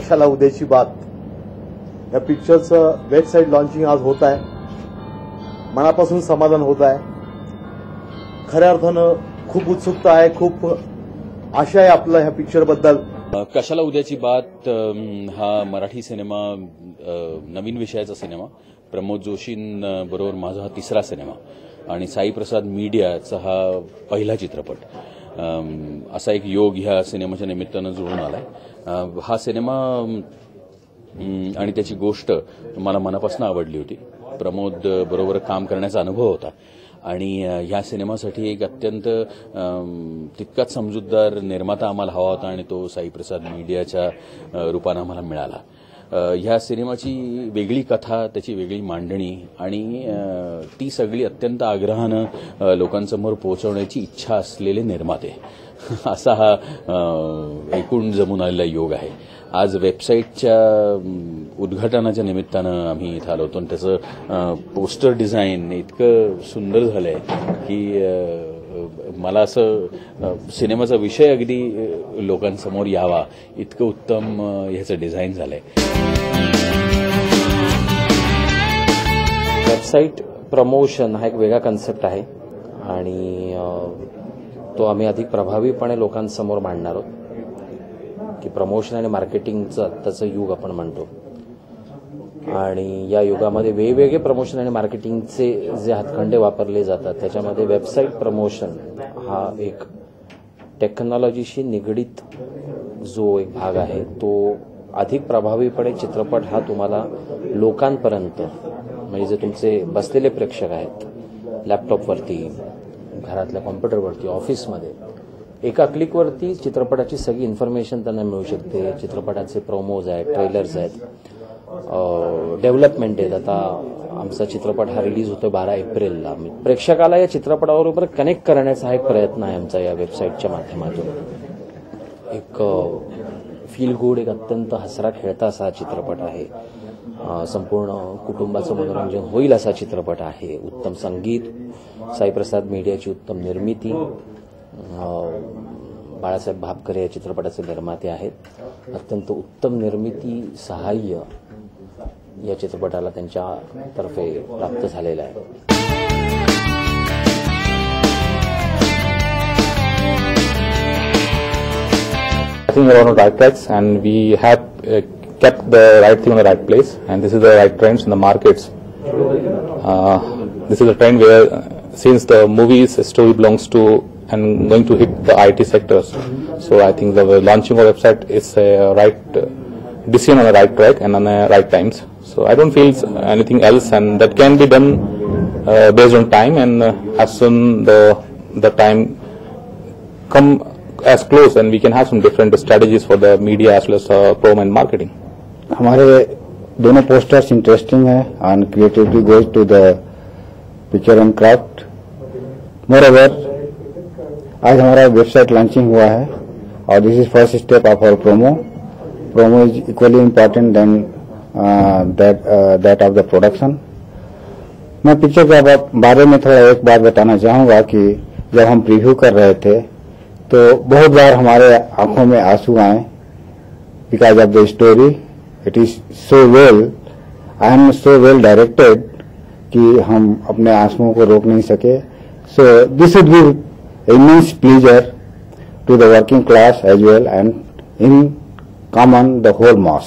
कशाला उद्याची बात या पिक्चरचं वेबसाईट लॉन्चिंग आज होत आहे. मनापासून समाधान होत आहे. खऱ्या अर्थानं खूप उत्सुकता आहे, खूप आशा आहे आपल्या ह्या पिक्चरबद्दल. कशाला उद्याची बात हा मराठी सिनेमा, नवीन विषयाचा सिनेमा, प्रमोद जोशींबरोबर माझा हा तिसरा सिनेमा आणि साई प्रसाद मीडियाचा हा पहिला चित्रपट. असा एक योग ह्या सिनेमाच्या निमित्तानं जुळून आलाय. हा सिनेमा आणि त्याची गोष्ट मला मनापासून आवडली होती. प्रमोद बरोबर काम करण्याचा अनुभव होता आणि ह्या सिनेमासाठी एक अत्यंत तितकाच समजूतदार निर्माता आम्हाला हवा होता आणि तो साई प्रसाद मीडियाच्या रूपानं आम्हाला मिळाला. ह्या सिनेमाची वेगळी कथा, त्याची वेगळी मांडणी आणि ती सगळी अत्यंत आग्रहानं लोकांसमोर पोहोचवण्याची इच्छा असलेले निर्माते असा हा एकूण जमून आलेला योग आहे. आज वेबसाईटच्या उद्घाटनाच्या निमित्तानं आम्ही इथं आलो होतो आणि त्याचं पोस्टर डिझाईन इतकं सुंदर झालंय की मला असं सिनेमाचा विषय अगदी लोकांसमोर यावा इतकं उत्तम ह्याचं डिझाईन झालंय. वेबसाईट प्रमोशन हा एक वेगळा कन्सेप्ट आहे आणि तो आम्ही अधिक प्रभावीपणे लोकांसमोर मांडणार आहोत की प्रमोशन आणि मार्केटिंगचं आत्ताचं युग आपण म्हणतो आणि या युगामध्ये वेगवेगळे प्रमोशन आणि मार्केटिंगचे जे हातखंडे वापरले जातात त्याच्यामध्ये वेबसाईट प्रमोशन हा एक टेक्नॉलॉजीशी निगडीत जो एक भाग आहे तो अधिक प्रभावीपणे चित्रपट हा तुम्हाला लोकांपर्यंत, म्हणजे जे तुमचे बसलेले प्रेक्षक आहेत लॅपटॉपवरती, घरातल्या कॉम्प्युटरवरती, ऑफिसमध्ये, एका क्लिकवरती चित्रपटाची सगळी इन्फॉर्मेशन त्यांना मिळू शकते. चित्रपटाचे प्रोमोज आहेत, ट्रेलर्स आहेत, डेव्हलपमेंट आहेत. आता आमचा चित्रपट हा रिलीज होतो 12 एप्रिलला. प्रेक्षकाला या चित्रपटाबरोबर कनेक्ट करण्याचा हा एक प्रयत्न आहे आमचा या वेबसाईटच्या माध्यमातून. एक फील गुड, एक अत्यंत हसरा खेळता असा हा चित्रपट आहे. संपूर्ण कुटुंबाचं मनोरंजन होईल असा चित्रपट आहे. उत्तम संगीत, साईप्रसाद मीडियाची उत्तम निर्मिती, बाळासाहेब भापकर या चित्रपटाचे निर्माते आहेत. अत्यंत उत्तम निर्मिती सहाय्य या चित्रपटाला त्यांच्यातर्फे प्राप्त झालेलं आहे. I think we're on the right tracks and we have kept the right thing on the right place, and this is the right trends in the markets. This is a trend where since the movie's story belongs to and going to hit the IT sectors, so I think the launching of website is a right decision on the right track and on the right times. So I don't feel anything else, and that can be done based on time, and as soon the time come as close, and we can have some different strategies for the media as well as promo and marketing. हमारे दोनों posters interesting है and creativity goes to the picture and craft. Moreover, आज हमारा website launching हुआ है और this is first step of our promo. Promo is equally important than that of the production. मैं picture के बारे में थोड़ा एक बात बताना चाहूंगा कि जब हम प्रीव्यू कर रहे थे तो बहुत बार हमारे आंखों में आंसू आए because of the story. It is so well, I am so well directed कि हम अपने आंसुओं को रोक नहीं सके. So this would give immense pleasure to the working class as well and in common the whole mass.